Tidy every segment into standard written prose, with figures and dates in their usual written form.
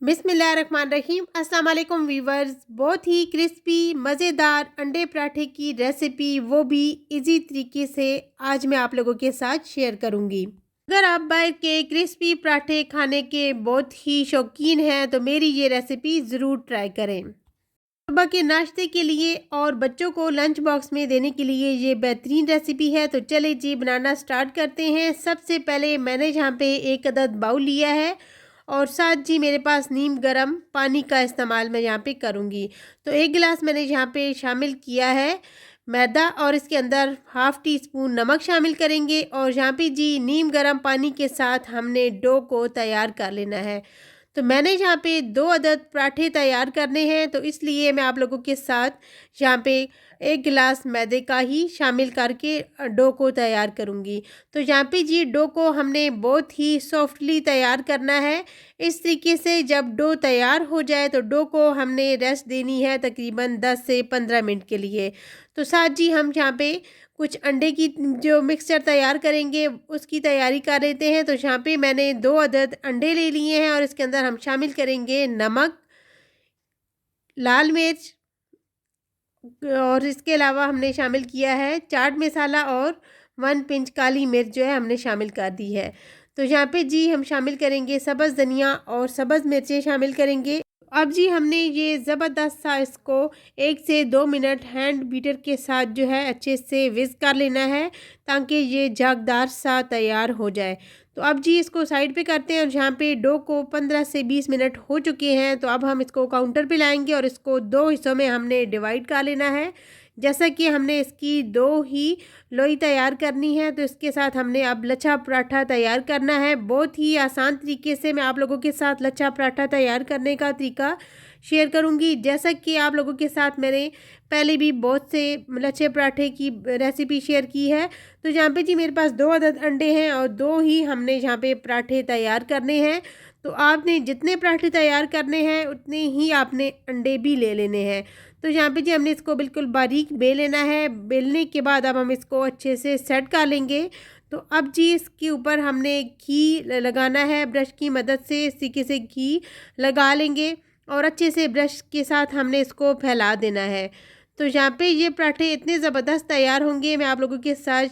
बिस्मिल्लाहिर्रहमानिर्रहीम। अस्सलाम वालेकुम वीवर्स। बहुत ही क्रिस्पी मज़ेदार अंडे पराठे की रेसिपी, वो भी इजी तरीके से आज मैं आप लोगों के साथ शेयर करूंगी। अगर आप बाहर के क्रिस्पी पराठे खाने के बहुत ही शौकीन हैं तो मेरी ये रेसिपी ज़रूर ट्राई करें। सुबह के नाश्ते के लिए और बच्चों को लंच बॉक्स में देने के लिए ये बेहतरीन रेसिपी है। तो चले जी बनाना स्टार्ट करते हैं। सबसे पहले मैंने यहाँ पे एक अदद बाउल लिया है और साथ जी मेरे पास नीम गर्म पानी का इस्तेमाल मैं यहाँ पे करूँगी। तो 1 गिलास मैंने यहाँ पे शामिल किया है मैदा और इसके अंदर हाफ़ टी स्पून नमक शामिल करेंगे और यहाँ पे जी नीम गर्म पानी के साथ हमने डो को तैयार कर लेना है। तो मैंने यहाँ पे 2 अदद पराठे तैयार करने हैं, तो इसलिए मैं आप लोगों के साथ यहाँ पे 1 गिलास मैदे का ही शामिल करके डो को तैयार करूँगी। तो यहाँ पे जी डो को हमने बहुत ही सॉफ्टली तैयार करना है। इस तरीके से जब डो तैयार हो जाए तो डो को हमने रेस्ट देनी है तकरीबन 10 से 15 मिनट के लिए। तो साथ जी हम यहाँ पे कुछ अंडे की जो मिक्सचर तैयार करेंगे उसकी तैयारी कर लेते हैं। तो यहाँ पे मैंने 2 अदद अंडे ले लिए हैं और इसके अंदर हम शामिल करेंगे नमक, लाल मिर्च और इसके अलावा हमने शामिल किया है चाट मसाला और 1 पिंच काली मिर्च जो है हमने शामिल कर दी है। तो यहाँ पे जी हम शामिल करेंगे सब्ज़ धनिया और सब्ज़ मिर्चें शामिल करेंगे। अब जी हमने ये ज़बरदस्त सा इसको 1 से 2 मिनट हैंड बीटर के साथ जो है अच्छे से विस्क कर लेना है ताकि ये झागदार सा तैयार हो जाए। तो अब जी इसको साइड पे करते हैं और यहाँ पे डो को 15 से 20 मिनट हो चुके हैं। तो अब हम इसको काउंटर पे लाएंगे और इसको 2 हिस्सों में हमने डिवाइड कर लेना है। जैसा कि हमने इसकी 2 ही लोई तैयार करनी है तो इसके साथ हमने अब लच्छा पराठा तैयार करना है। बहुत ही आसान तरीके से मैं आप लोगों के साथ लच्छा पराठा तैयार करने का तरीका शेयर करूंगी। जैसा कि आप लोगों के साथ मैंने पहले भी बहुत से लच्छे पराठे की रेसिपी शेयर की है। तो यहाँ पे जी मेरे पास 2 अदद अंडे हैं और 2 ही हमने यहाँ पे पराठे तैयार करने हैं। तो आपने जितने पराठे तैयार करने हैं उतने ही आपने अंडे भी ले लेने हैं। तो यहाँ पे जी हमने इसको बिल्कुल बारीक बेल लेना है। बेलने के बाद अब हम इसको अच्छे से सेट कर लेंगे। तो अब जी इसके ऊपर हमने घी लगाना है ब्रश की मदद से। इस तरीके से घी लगा लेंगे और अच्छे से ब्रश के साथ हमने इसको फैला देना है। तो यहाँ पे ये पराठे इतने ज़बरदस्त तैयार होंगे। मैं आप लोगों के साथ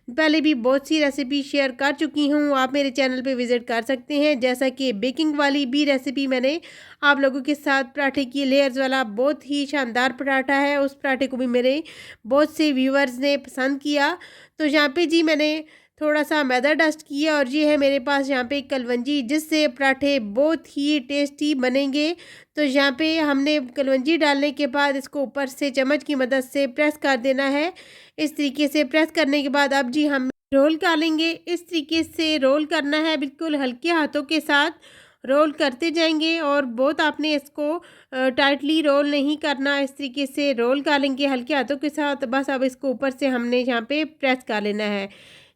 पहले भी बहुत सी रेसिपी शेयर कर चुकी हूँ, आप मेरे चैनल पे विज़िट कर सकते हैं। जैसा कि बेकिंग वाली भी रेसिपी मैंने आप लोगों के साथ पराठे की लेयर्स वाला बहुत ही शानदार पराठा है, उस पराठे को भी मेरे बहुत से व्यूवर्स ने पसंद किया। तो यहाँ पे जी मैंने थोड़ा सा मैदा डस्ट किया और ये है मेरे पास यहाँ पे कलवंजी जिससे पराठे बहुत ही टेस्टी बनेंगे। तो यहाँ पे हमने कलवंजी डालने के बाद इसको ऊपर से चम्मच की मदद से प्रेस कर देना है। इस तरीके से प्रेस करने के बाद अब जी हम रोल कर लेंगे। इस तरीके से रोल करना है, बिल्कुल हल्के हाथों के साथ रोल करते जाएंगे और बहुत आपने इसको टाइटली रोल नहीं करना। इस तरीके से रोल कर लेंगे हल्के हाथों के साथ। बस अब इसको ऊपर से हमने यहाँ पे प्रेस कर लेना है।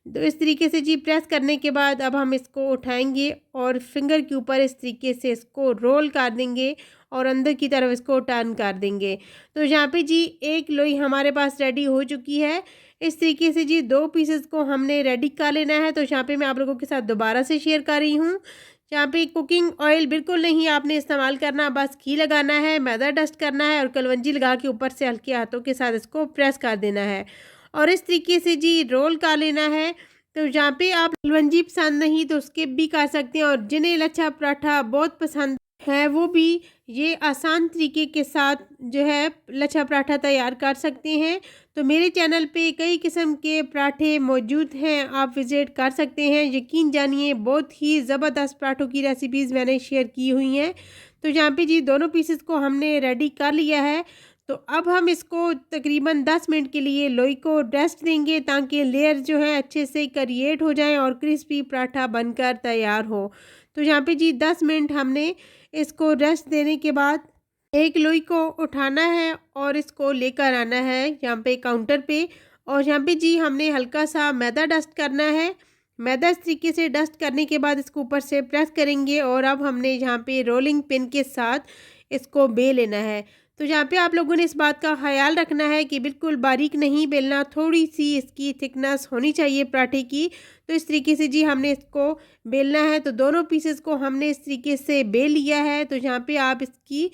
तो इस तरीके से जी प्रेस करने के बाद अब हम इसको उठाएंगे और फिंगर के ऊपर इस तरीके से इसको रोल कर देंगे और अंदर की तरफ इसको टर्न कर देंगे। तो यहाँ पे जी एक लोई हमारे पास रेडी हो चुकी है। इस तरीके से जी 2 पीसेस को हमने रेडी कर लेना है। तो यहाँ पे मैं आप लोगों के साथ दोबारा से शेयर कर रही हूँ। यहाँ पे कुकिंग ऑयल बिल्कुल नहीं आपने इस्तेमाल करना, बस घी लगाना है, मैदा डस्ट करना है और कलवंजी लगा के ऊपर से हल्के हाथों के साथ इसको प्रेस कर देना है और इस तरीके से जी रोल कर लेना है। तो यहाँ पे आप कलवंजी पसंद नहीं तो स्किप भी कर सकते हैं और जिन्हें लच्छा पराठा बहुत पसंद है वो भी ये आसान तरीके के साथ जो है लच्छा पराठा तैयार कर सकते हैं। तो मेरे चैनल पे कई किस्म के पराठे मौजूद हैं, आप विज़िट कर सकते हैं। यकीन जानिए बहुत ही ज़बरदस्त पराठों की रेसिपीज़ मैंने शेयर की हुई हैं। तो यहाँ पे जी दोनों पीसेस को हमने रेडी कर लिया है। तो अब हम इसको तकरीबन 10 मिनट के लिए लोई को रेस्ट देंगे ताकि लेयर जो है अच्छे से क्रिएट हो जाए और क्रिस्पी पराठा बनकर तैयार हो। तो यहाँ पे जी 10 मिनट हमने इसको रेस्ट देने के बाद एक लोई को उठाना है और इसको लेकर आना है यहाँ पे काउंटर पे और यहाँ पे जी हमने हल्का सा मैदा डस्ट करना है। मैदा इस तरीके से डस्ट करने के बाद इसको ऊपर से प्रेस करेंगे और अब हमने यहाँ पे रोलिंग पिन के साथ इसको बेल लेना है। तो यहाँ पे आप लोगों ने इस बात का ख़याल रखना है कि बिल्कुल बारीक नहीं बेलना, थोड़ी-सी इसकी थिकनेस होनी चाहिए पराठे की। तो इस तरीके से जी हमने इसको बेलना है। तो दोनों पीसेस को हमने इस तरीके से बेल लिया है। तो यहाँ पे आप इसकी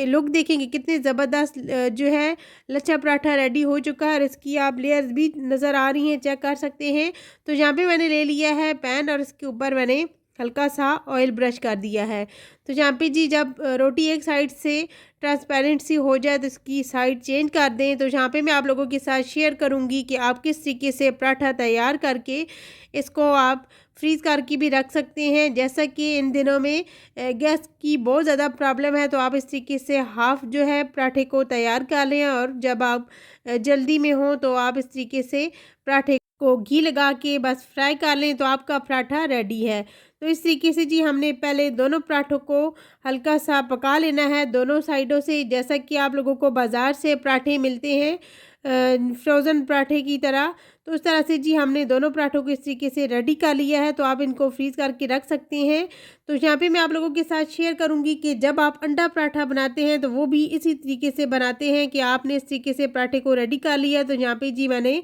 लुक देखेंगे कितने ज़बरदस्त जो है लच्छा पराठा रेडी हो चुका है और इसकी आप लेयर्स भी नज़र आ रही हैं, चेक कर सकते हैं। तो यहाँ पे मैंने ले लिया है पैन और इसके ऊपर मैंने हल्का सा ऑयल ब्रश कर दिया है। तो यहाँ पे जी जब रोटी एक साइड से ट्रांसपेरेंट सी हो जाए तो इसकी साइड चेंज कर दें। तो यहाँ पे मैं आप लोगों के साथ शेयर करूँगी कि आप किस तरीके से पराठा तैयार करके इसको आप फ्रीज़ करके भी रख सकते हैं। जैसा कि इन दिनों में गैस की बहुत ज़्यादा प्रॉब्लम है, तो आप इस तरीके से हाफ़ जो है पराठे को तैयार कर लें और जब आप जल्दी में हो तो आप इस तरीके से पराठे को घी लगा के बस फ्राई कर लें तो आपका पराठा रेडी है। तो इस तरीके से जी हमने पहले दोनों पराठों को हल्का सा पका लेना है दोनों साइडों से। जैसा कि आप लोगों को बाज़ार से पराठे मिलते हैं फ्रोज़न पराठे की तरह, तो उस तरह से जी हमने दोनों पराठों को इस तरीके से रेडी कर लिया है। तो आप इनको फ्रीज़ करके रख सकते हैं। तो यहाँ पे मैं आप लोगों के साथ शेयर करूँगी कि जब आप अंडा पराठा बनाते हैं तो वो भी इसी तरीके से बनाते हैं कि आपने इस तरीके से पराठे को रेडी कर लिया। तो यहाँ पे जी मैंने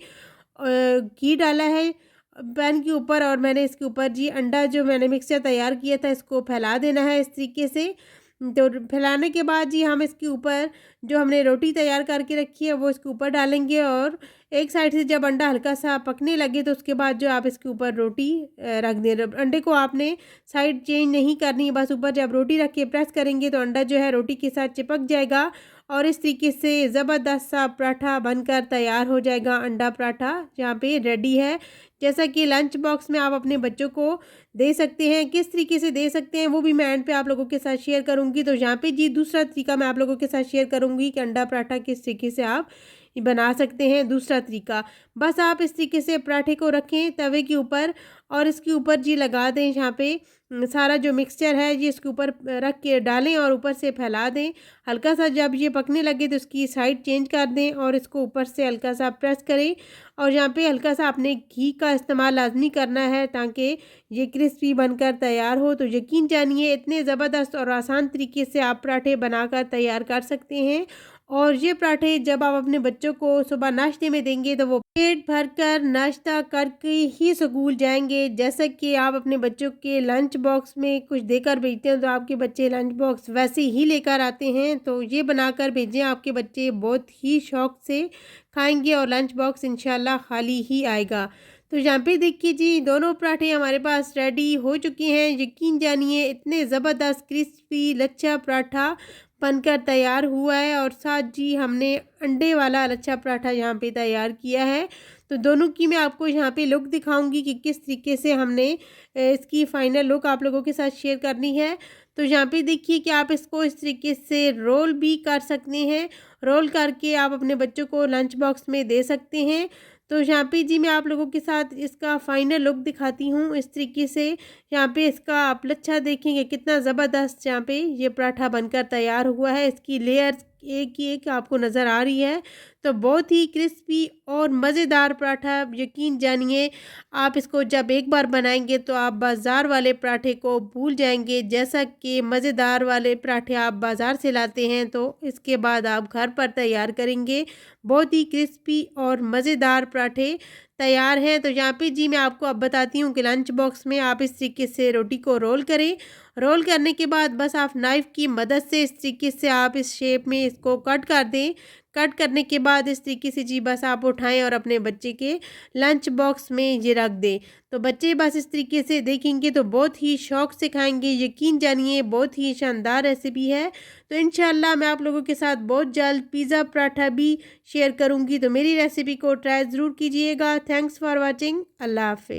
घी डाला है पैन के ऊपर और मैंने इसके ऊपर जी अंडा जो मैंने मिक्सचर तैयार किया था इसको फैला देना है इस तरीके से। तो फैलाने के बाद जी हम इसके ऊपर जो हमने रोटी तैयार करके रखी है वो इसके ऊपर डालेंगे और एक साइड से जब अंडा हल्का सा पकने लगे तो उसके बाद जो आप इसके ऊपर रोटी रख दें। अंडे को आपने साइड चेंज नहीं करनी, बस ऊपर जब रोटी रख के प्रेस करेंगे तो अंडा जो है रोटी के साथ चिपक जाएगा और इस तरीके से ज़बरदस्त सा पराठा बनकर तैयार हो जाएगा। अंडा पराठा यहाँ पे रेडी है। जैसा कि लंच बॉक्स में आप अपने बच्चों को दे सकते हैं, किस तरीके से दे सकते हैं वो भी मैं एंड पे आप लोगों के साथ शेयर करूँगी। तो यहाँ पे जी दूसरा तरीका मैं आप लोगों के साथ शेयर करूँगी कि अंडा पराठा किस तरीके से आप बना सकते हैं। दूसरा तरीका, बस आप इस तरीके से पराठे को रखें तवे के ऊपर और इसके ऊपर जी लगा दें यहाँ पे सारा जो मिक्सचर है जी इसके ऊपर रख के डालें और ऊपर से फैला दें। हल्का सा जब ये पकने लगे तो इसकी साइड चेंज कर दें और इसको ऊपर से हल्का सा प्रेस करें और यहाँ पे हल्का सा आपने घी का इस्तेमाल लाजमी करना है ताकि ये क्रिस्पी बनकर तैयार हो। तो यकीन जानिए इतने ज़बरदस्त और आसान तरीके से आप पराठे बनाकर तैयार कर सकते हैं और ये पराठे जब आप अपने बच्चों को सुबह नाश्ते में देंगे तो वो पेट भरकर नाश्ता करके ही स्कूल जाएंगे। जैसा कि आप अपने बच्चों के लंच बॉक्स में कुछ देकर भेजते हैं तो आपके बच्चे लंच बॉक्स वैसे ही लेकर आते हैं। तो ये बनाकर भेजें, आपके बच्चे बहुत ही शौक़ से खाएंगे और लंच बॉक्स इंशाल्लाह खाली ही आएगा। तो यहाँ पे देखिए जी दोनों पराठे हमारे पास रेडी हो चुके हैं। यकीन जानिए इतने ज़बरदस्त क्रिस्पी लच्छा पराठा बनकर तैयार हुआ है और साथ जी हमने अंडे वाला लच्छा पराठा यहाँ पे तैयार किया है। तो दोनों की मैं आपको यहाँ पे लुक दिखाऊंगी कि किस तरीके से हमने इसकी फ़ाइनल लुक आप लोगों के साथ शेयर करनी है। तो यहाँ पे देखिए कि आप इसको इस तरीके से रोल भी कर सकते हैं, रोल करके आप अपने बच्चों को लंच बॉक्स में दे सकते हैं। तो यहाँ पे जी मैं आप लोगों के साथ इसका फ़ाइनल लुक दिखाती हूँ इस तरीके से। यहाँ पे इसका आप लच्छा देखेंगे कितना ज़बरदस्त यहाँ पे ये पराठा बनकर तैयार हुआ है। इसकी लेयर्स एक ही एक आपको नज़र आ रही है। तो बहुत ही क्रिस्पी और मज़ेदार पराठा, यकीन जानिए आप इसको जब एक बार बनाएंगे तो आप बाज़ार वाले पराठे को भूल जाएंगे। जैसा कि मज़ेदार वाले पराठे आप बाज़ार से लाते हैं तो इसके बाद आप घर पर तैयार करेंगे। बहुत ही क्रिस्पी और मज़ेदार पराठे तैयार हैं। तो यहाँ पे जी मैं आपको अब बताती हूँ कि लंच बॉक्स में आप इस तरीके से रोटी को रोल करें। रोल करने के बाद बस आप नाइफ़ की मदद से इस तरीके से आप इस शेप में इसको कट कर दें। कट करने के बाद इस तरीके से जी बस आप उठाएं और अपने बच्चे के लंच बॉक्स में ये रख दें। तो बच्चे बस इस तरीके से देखेंगे तो बहुत ही शौक़ से खाएंगे। यकीन जानिए बहुत ही शानदार रेसिपी है। तो इंशाल्लाह मैं आप लोगों के साथ बहुत जल्द पिज़्ज़ा पराठा भी शेयर करूंगी। तो मेरी रेसिपी को ट्राई ज़रूर कीजिएगा। Thanks for watching. अल्लाह हाफ़िज़।